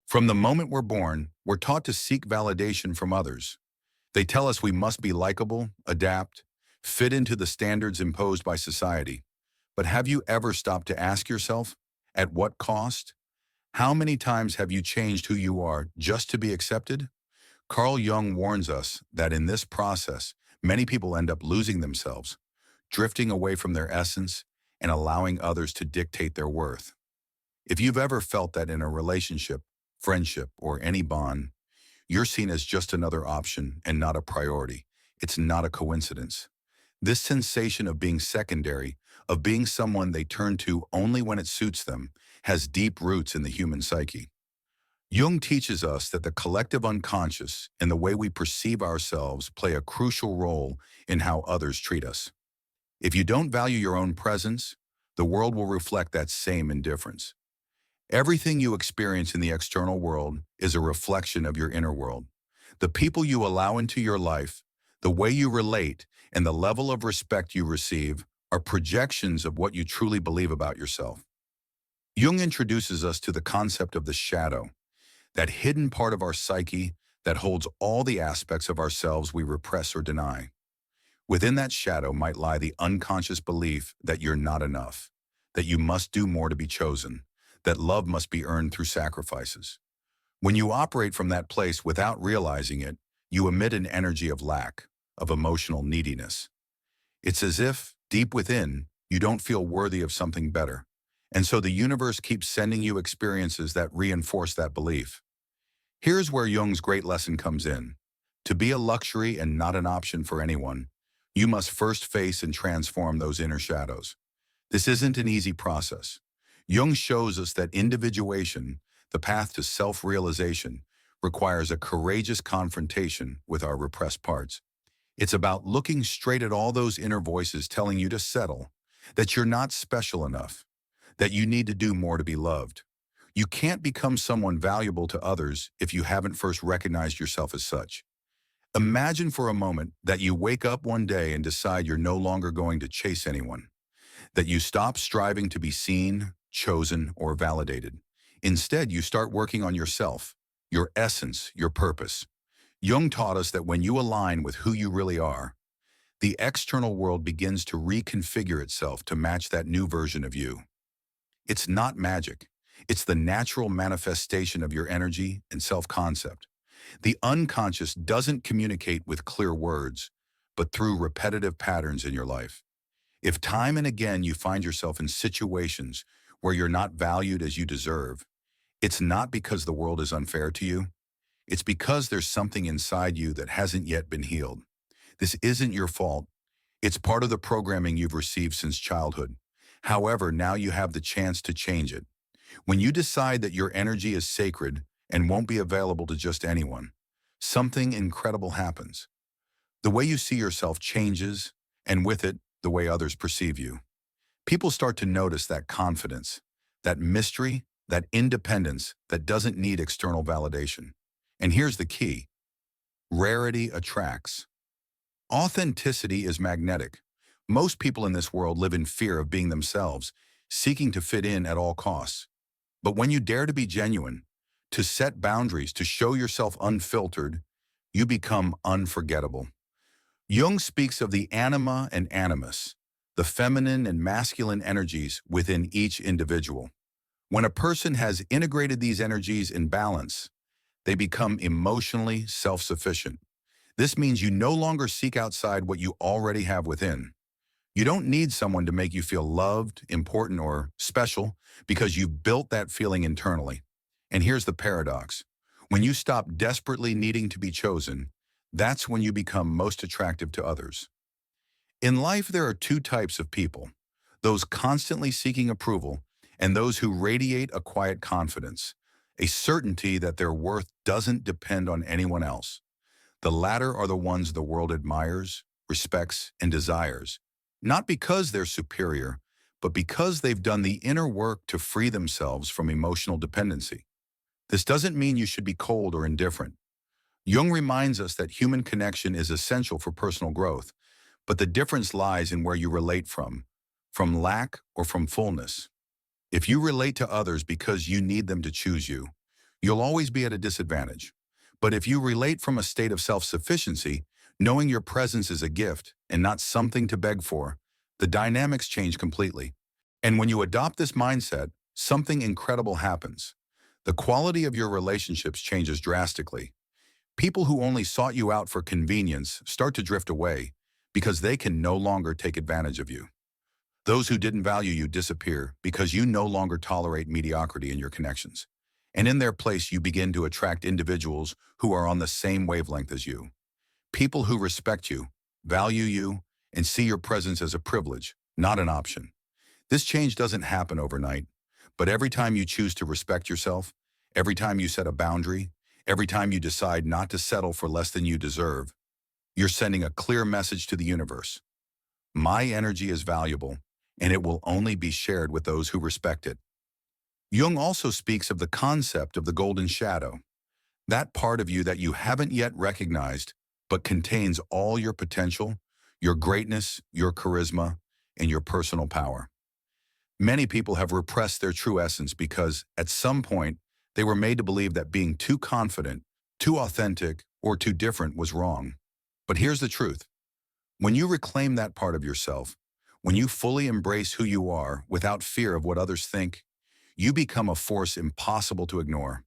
From the moment we're born, we're taught to seek validation from others. They tell us we must be likable, adapt, fit into the standards imposed by society. But have you ever stopped to ask yourself, at what cost? How many times have you changed who you are just to be accepted? Carl Jung warns us that in this process, many people end up losing themselves, drifting away from their essence and allowing others to dictate their worth. If you've ever felt that in a relationship, friendship, or any bond, you're seen as just another option and not a priority. It's not a coincidence. This sensation of being secondary, of being someone they turn to only when it suits them, has deep roots in the human psyche. Jung teaches us that the collective unconscious and the way we perceive ourselves play a crucial role in how others treat us. If you don't value your own presence, the world will reflect that same indifference. Everything you experience in the external world is a reflection of your inner world. The people you allow into your life, the way you relate, and the level of respect you receive are projections of what you truly believe about yourself. Jung introduces us to the concept of the shadow, that hidden part of our psyche that holds all the aspects of ourselves we repress or deny. Within that shadow might lie the unconscious belief that you're not enough, that you must do more to be chosen, that love must be earned through sacrifices. When you operate from that place without realizing it, you emit an energy of lack, of emotional neediness. It's as if, deep within, you don't feel worthy of something better. And so the universe keeps sending you experiences that reinforce that belief. Here's where Jung's great lesson comes in. To be a luxury and not an option for anyone, you must first face and transform those inner shadows. This isn't an easy process. Jung shows us that individuation, the path to self-realization, requires a courageous confrontation with our repressed parts. It's about looking straight at all those inner voices telling you to settle, that you're not special enough, that you need to do more to be loved. You can't become someone valuable to others if you haven't first recognized yourself as such. Imagine for a moment that you wake up one day and decide you're no longer going to chase anyone, that you stop striving to be seen, chosen, or validated. Instead, you start working on yourself, your essence, your purpose. Jung taught us that when you align with who you really are, the external world begins to reconfigure itself to match that new version of you. It's not magic. It's the natural manifestation of your energy and self-concept. The unconscious doesn't communicate with clear words, but through repetitive patterns in your life. If time and again you find yourself in situations where you're not valued as you deserve, it's not because the world is unfair to you. It's because there's something inside you that hasn't yet been healed. This isn't your fault. It's part of the programming you've received since childhood. However, now you have the chance to change it. When you decide that your energy is sacred and won't be available to just anyone, something incredible happens. The way you see yourself changes, and with it, the way others perceive you. People start to notice that confidence, that mystery, that independence that doesn't need external validation. And here's the key. Rarity attracts. Authenticity is magnetic. Most people in this world live in fear of being themselves, seeking to fit in at all costs. But when you dare to be genuine, to set boundaries, to show yourself unfiltered, you become unforgettable. Jung speaks of the anima and animus, the feminine and masculine energies within each individual. When a person has integrated these energies in balance, they become emotionally self-sufficient. This means you no longer seek outside what you already have within. You don't need someone to make you feel loved, important, or special because you've built that feeling internally. And here's the paradox. When you stop desperately needing to be chosen, that's when you become most attractive to others. In life, there are two types of people, those constantly seeking approval and those who radiate a quiet confidence, a certainty that their worth doesn't depend on anyone else. The latter are the ones the world admires, respects, and desires, not because they're superior, but because they've done the inner work to free themselves from emotional dependency. This doesn't mean you should be cold or indifferent. Jung reminds us that human connection is essential for personal growth, but the difference lies in where you relate from lack or from fullness. If you relate to others because you need them to choose you, You'll always be at a disadvantage. But if you relate from a state of self-sufficiency, knowing your presence is a gift and not something to beg for, the dynamics change completely. And when you adopt this mindset, something incredible happens. The quality of your relationships changes drastically. People who only sought you out for convenience start to drift away because they can no longer take advantage of you. Those who didn't value you disappear because you no longer tolerate mediocrity in your connections. And in their place, you begin to attract individuals who are on the same wavelength as you. People who respect you, value you, and see your presence as a privilege, not an option. This change doesn't happen overnight, but every time you choose to respect yourself, every time you set a boundary, every time you decide not to settle for less than you deserve, you're sending a clear message to the universe. My energy is valuable, and it will only be shared with those who respect it. Jung also speaks of the concept of the golden shadow, that part of you that you haven't yet recognized, but contains all your potential, your greatness, your charisma, and your personal power. Many people have repressed their true essence because, at some point, they were made to believe that being too confident, too authentic, or too different was wrong. But here's the truth. When you reclaim that part of yourself, when you fully embrace who you are without fear of what others think, you become a force impossible to ignore.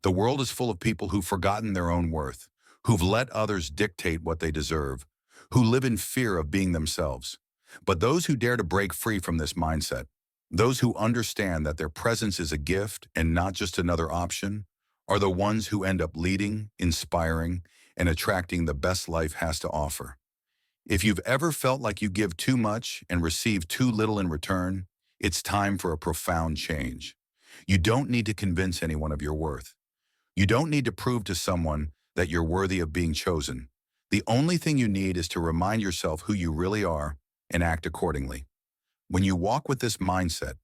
The world is full of people who've forgotten their own worth, who've let others dictate what they deserve, who live in fear of being themselves. But those who dare to break free from this mindset, those who understand that their presence is a gift and not just another option, are the ones who end up leading, inspiring, and attracting the best life has to offer. If you've ever felt like you give too much and receive too little in return, it's time for a profound change. You don't need to convince anyone of your worth. You don't need to prove to someone that you're worthy of being chosen. The only thing you need is to remind yourself who you really are and act accordingly. When you walk with this mindset,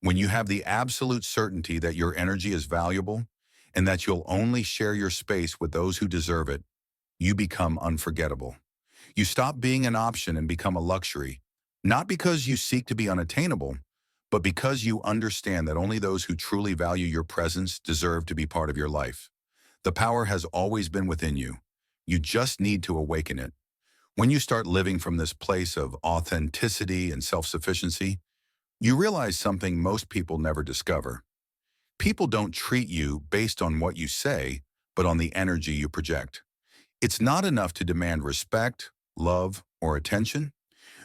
when you have the absolute certainty that your energy is valuable and that you'll only share your space with those who deserve it, you become unforgettable. You stop being an option and become a luxury, not because you seek to be unattainable, but because you understand that only those who truly value your presence deserve to be part of your life. The power has always been within you. You just need to awaken it. When you start living from this place of authenticity and self-sufficiency, you realize something most people never discover. People don't treat you based on what you say, but on the energy you project. It's not enough to demand respect, love, or attention.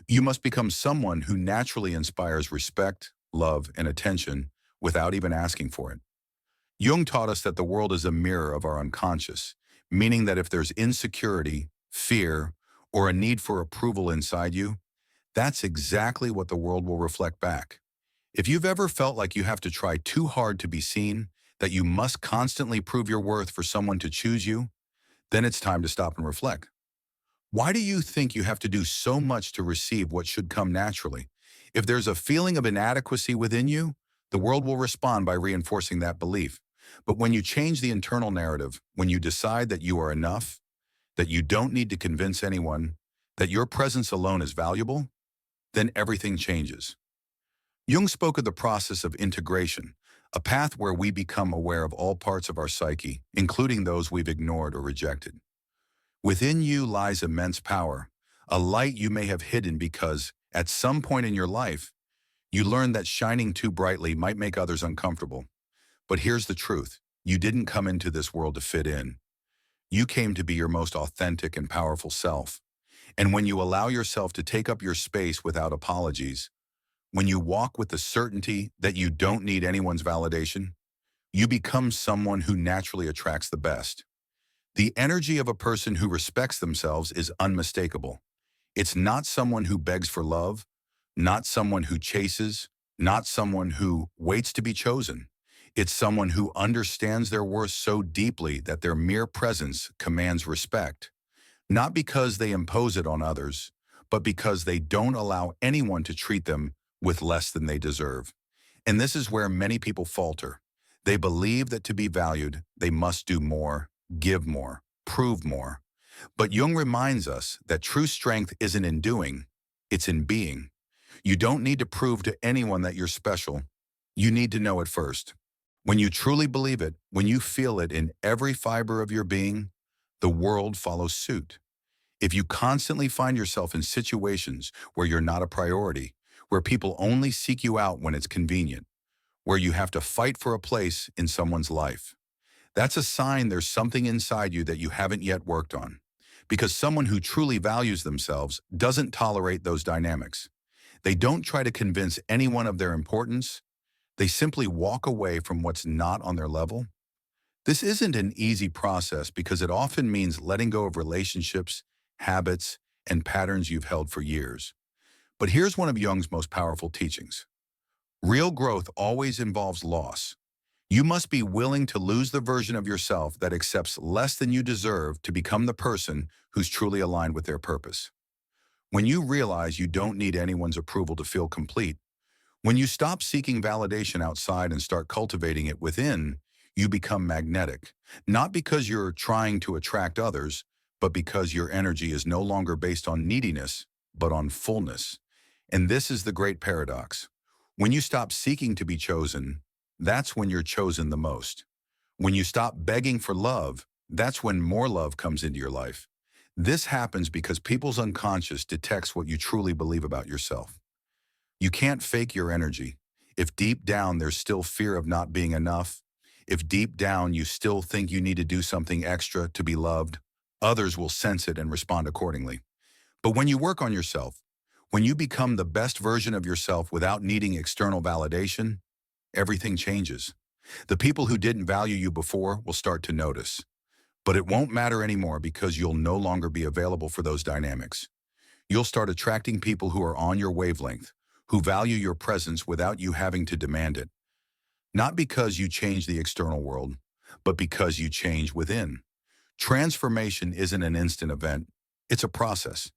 You must become someone who naturally inspires respect, love, and attention without even asking for it. Jung taught us that the world is a mirror of our unconscious, meaning that if there's insecurity, fear, or a need for approval inside you, that's exactly what the world will reflect back. If you've ever felt like you have to try too hard to be seen, that you must constantly prove your worth for someone to choose you, then it's time to stop and reflect. Why do you think you have to do so much to receive what should come naturally? If there's a feeling of inadequacy within you, the world will respond by reinforcing that belief. But when you change the internal narrative, when you decide that you are enough, that you don't need to convince anyone, that your presence alone is valuable, then everything changes. Jung spoke of the process of integration, a path where we become aware of all parts of our psyche, including those we've ignored or rejected. Within you lies immense power, a light you may have hidden because, at some point in your life, you learned that shining too brightly might make others uncomfortable. But here's the truth. You didn't come into this world to fit in. You came to be your most authentic and powerful self. And when you allow yourself to take up your space without apologies, when you walk with the certainty that you don't need anyone's validation, you become someone who naturally attracts the best. The energy of a person who respects themselves is unmistakable. It's not someone who begs for love, not someone who chases, not someone who waits to be chosen. It's someone who understands their worth so deeply that their mere presence commands respect, not because they impose it on others, but because they don't allow anyone to treat them with less than they deserve. And this is where many people falter. They believe that to be valued, they must do more, give more, prove more. But Jung reminds us that true strength isn't in doing, it's in being. You don't need to prove to anyone that you're special. You need to know it first. When you truly believe it, when you feel it in every fiber of your being, the world follows suit. If you constantly find yourself in situations where you're not a priority, where people only seek you out when it's convenient, where you have to fight for a place in someone's life, that's a sign there's something inside you that you haven't yet worked on. Because someone who truly values themselves doesn't tolerate those dynamics. They don't try to convince anyone of their importance. They simply walk away from what's not on their level. This isn't an easy process because it often means letting go of relationships, habits, and patterns you've held for years. But here's one of Jung's most powerful teachings. Real growth always involves loss. You must be willing to lose the version of yourself that accepts less than you deserve to become the person who's truly aligned with their purpose. When you realize you don't need anyone's approval to feel complete, when you stop seeking validation outside and start cultivating it within, you become magnetic, not because you're trying to attract others, but because your energy is no longer based on neediness, but on fullness. And this is the great paradox. When you stop seeking to be chosen, that's when you're chosen the most. When you stop begging for love, that's when more love comes into your life. This happens because people's unconscious detects what you truly believe about yourself. You can't fake your energy. If deep down there's still fear of not being enough, if deep down you still think you need to do something extra to be loved, others will sense it and respond accordingly. But when you work on yourself, when you become the best version of yourself without needing external validation, everything changes. The people who didn't value you before will start to notice. But it won't matter anymore because you'll no longer be available for those dynamics. You'll start attracting people who are on your wavelength, who value your presence without you having to demand it. Not because you change the external world, but because you change within. Transformation isn't an instant event. It's a process.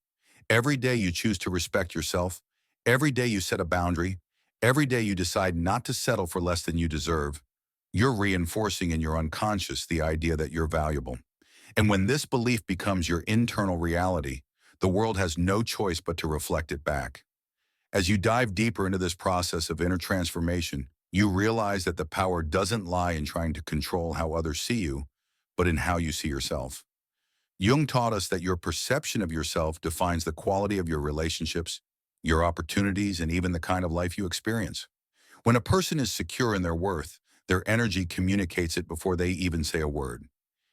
Every day you choose to respect yourself, every day you set a boundary, every day you decide not to settle for less than you deserve, you're reinforcing in your unconscious the idea that you're valuable. And when this belief becomes your internal reality, the world has no choice but to reflect it back. As you dive deeper into this process of inner transformation, you realize that the power doesn't lie in trying to control how others see you, but in how you see yourself. Jung taught us that your perception of yourself defines the quality of your relationships, your opportunities, and even the kind of life you experience. When a person is secure in their worth, their energy communicates it before they even say a word.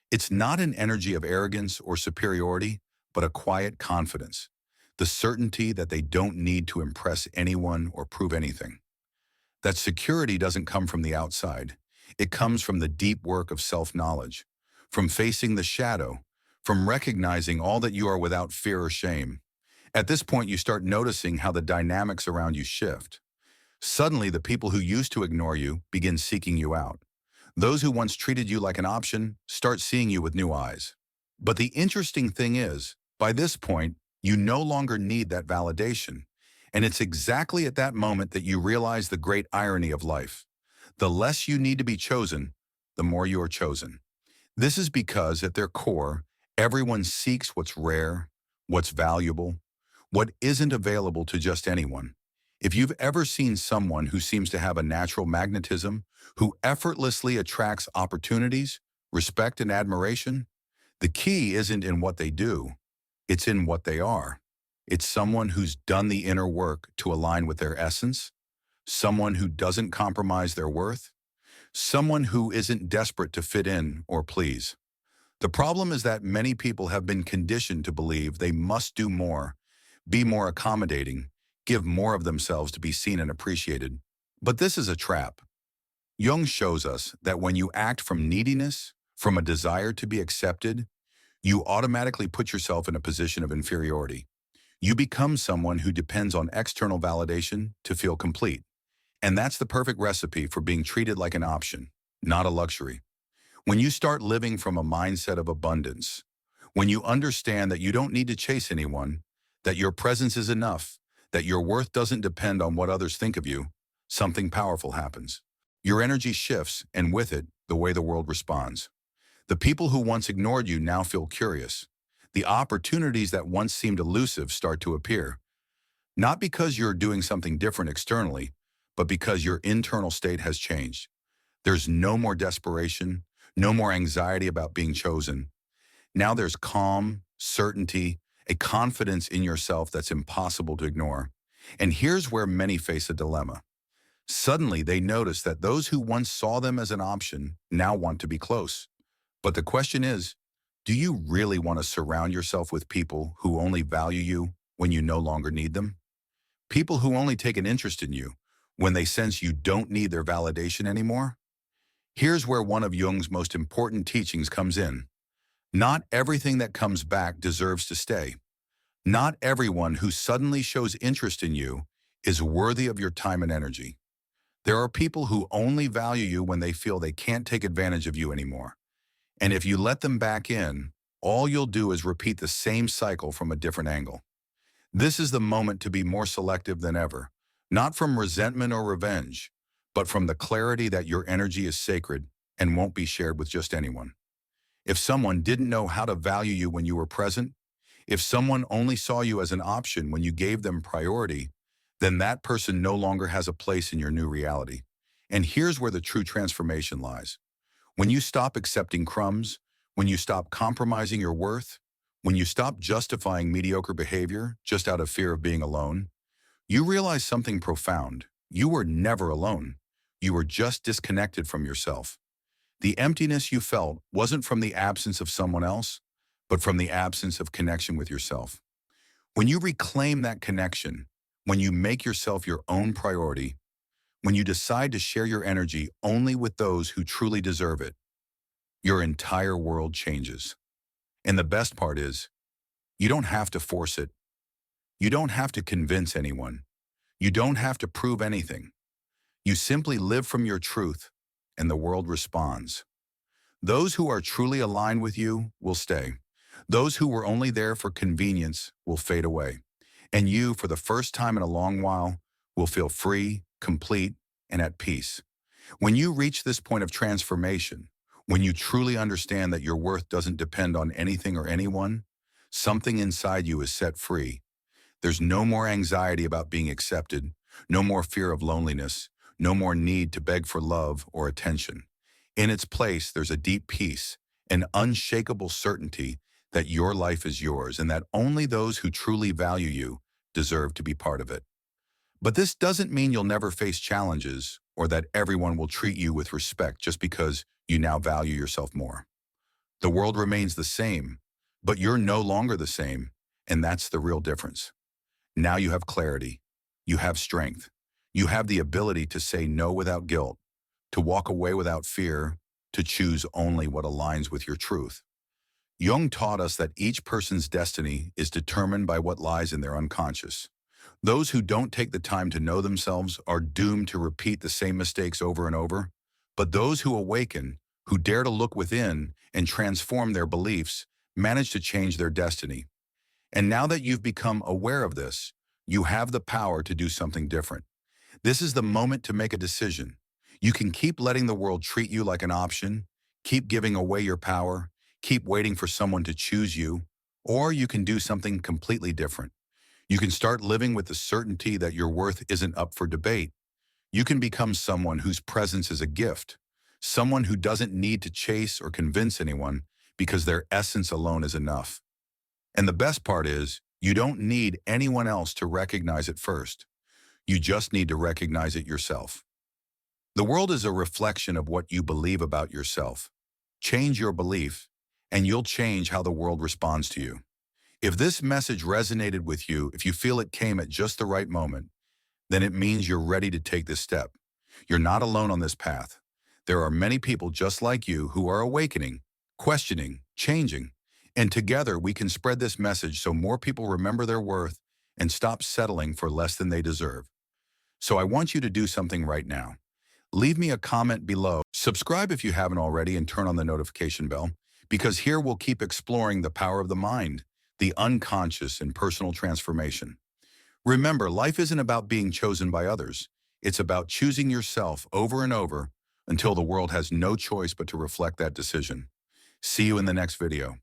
It's not an energy of arrogance or superiority, but a quiet confidence, the certainty that they don't need to impress anyone or prove anything. That security doesn't come from the outside. It comes from the deep work of self-knowledge, from facing the shadow, from recognizing all that you are without fear or shame. At this point, you start noticing how the dynamics around you shift. Suddenly, the people who used to ignore you begin seeking you out. Those who once treated you like an option start seeing you with new eyes. But the interesting thing is, by this point, you no longer need that validation. And it's exactly at that moment that you realize the great irony of life. The less you need to be chosen, the more you are chosen. This is because, at their core, everyone seeks what's rare, what's valuable, what isn't available to just anyone. If you've ever seen someone who seems to have a natural magnetism, who effortlessly attracts opportunities, respect, and admiration, the key isn't in what they do, it's in what they are. It's someone who's done the inner work to align with their essence, someone who doesn't compromise their worth, someone who isn't desperate to fit in or please. The problem is that many people have been conditioned to believe they must do more, be more accommodating, give more of themselves to be seen and appreciated. But this is a trap. Jung shows us that when you act from neediness, from a desire to be accepted, you automatically put yourself in a position of inferiority. You become someone who depends on external validation to feel complete. And that's the perfect recipe for being treated like an option, not a luxury. When you start living from a mindset of abundance, when you understand that you don't need to chase anyone, that your presence is enough, that your worth doesn't depend on what others think of you, something powerful happens. Your energy shifts, and with it, the way the world responds. The people who once ignored you now feel curious. The opportunities that once seemed elusive start to appear. Not because you're doing something different externally, but because your internal state has changed. There's no more desperation, no more anxiety about being chosen. Now there's calm, certainty, a confidence in yourself that's impossible to ignore. And here's where many face a dilemma. Suddenly, they notice that those who once saw them as an option now want to be close. But the question is, do you really want to surround yourself with people who only value you when you no longer need them? People who only take an interest in you when they sense you don't need their validation anymore? Here's where one of Jung's most important teachings comes in. Not everything that comes back deserves to stay. Not everyone who suddenly shows interest in you is worthy of your time and energy. There are people who only value you when they feel they can't take advantage of you anymore. And if you let them back in, all you'll do is repeat the same cycle from a different angle. This is the moment to be more selective than ever, not from resentment or revenge, but from the clarity that your energy is sacred and won't be shared with just anyone. If someone didn't know how to value you when you were present, if someone only saw you as an option when you gave them priority, then that person no longer has a place in your new reality. And here's where the true transformation lies. When you stop accepting crumbs, when you stop compromising your worth, when you stop justifying mediocre behavior just out of fear of being alone, you realize something profound. You were never alone. You were just disconnected from yourself. The emptiness you felt wasn't from the absence of someone else, but from the absence of connection with yourself. When you reclaim that connection, when you make yourself your own priority, when you decide to share your energy only with those who truly deserve it, your entire world changes. And the best part is, you don't have to force it. You don't have to convince anyone. You don't have to prove anything. You simply live from your truth, and the world responds. Those who are truly aligned with you will stay. Those who were only there for convenience will fade away. And you, for the first time in a long while, will feel free, complete, and at peace. When you reach this point of transformation, when you truly understand that your worth doesn't depend on anything or anyone, something inside you is set free. There's no more anxiety about being accepted, no more fear of loneliness, no more need to beg for love or attention. In its place, there's a deep peace, an unshakable certainty that your life is yours and that only those who truly value you deserve to be part of it. But this doesn't mean you'll never face challenges or that everyone will treat you with respect just because you now value yourself more. The world remains the same, but you're no longer the same, and that's the real difference. Now you have clarity, you have strength, you have the ability to say no without guilt, to walk away without fear, to choose only what aligns with your truth. Jung taught us that each person's destiny is determined by what lies in their unconscious. Those who don't take the time to know themselves are doomed to repeat the same mistakes over and over. But those who awaken, who dare to look within and transform their beliefs, manage to change their destiny. And now that you've become aware of this, you have the power to do something different. This is the moment to make a decision. You can keep letting the world treat you like an option, keep giving away your power, keep waiting for someone to choose you, or you can do something completely different. You can start living with the certainty that your worth isn't up for debate. You can become someone whose presence is a gift, someone who doesn't need to chase or convince anyone because their essence alone is enough. And the best part is, you don't need anyone else to recognize it first. You just need to recognize it yourself. The world is a reflection of what you believe about yourself. Change your belief, and you'll change how the world responds to you. If this message resonated with you, if you feel it came at just the right moment, then it means you're ready to take this step. You're not alone on this path. There are many people just like you who are awakening, questioning, changing, and together we can spread this message so more people remember their worth and stop settling for less than they deserve. So I want you to do something right now. Leave me a comment below, subscribe if you haven't already, and turn on the notification bell, because here we'll keep exploring the power of the mind, the unconscious, and personal transformation. Remember, life isn't about being chosen by others. It's about choosing yourself over and over until the world has no choice but to reflect that decision. See you in the next video.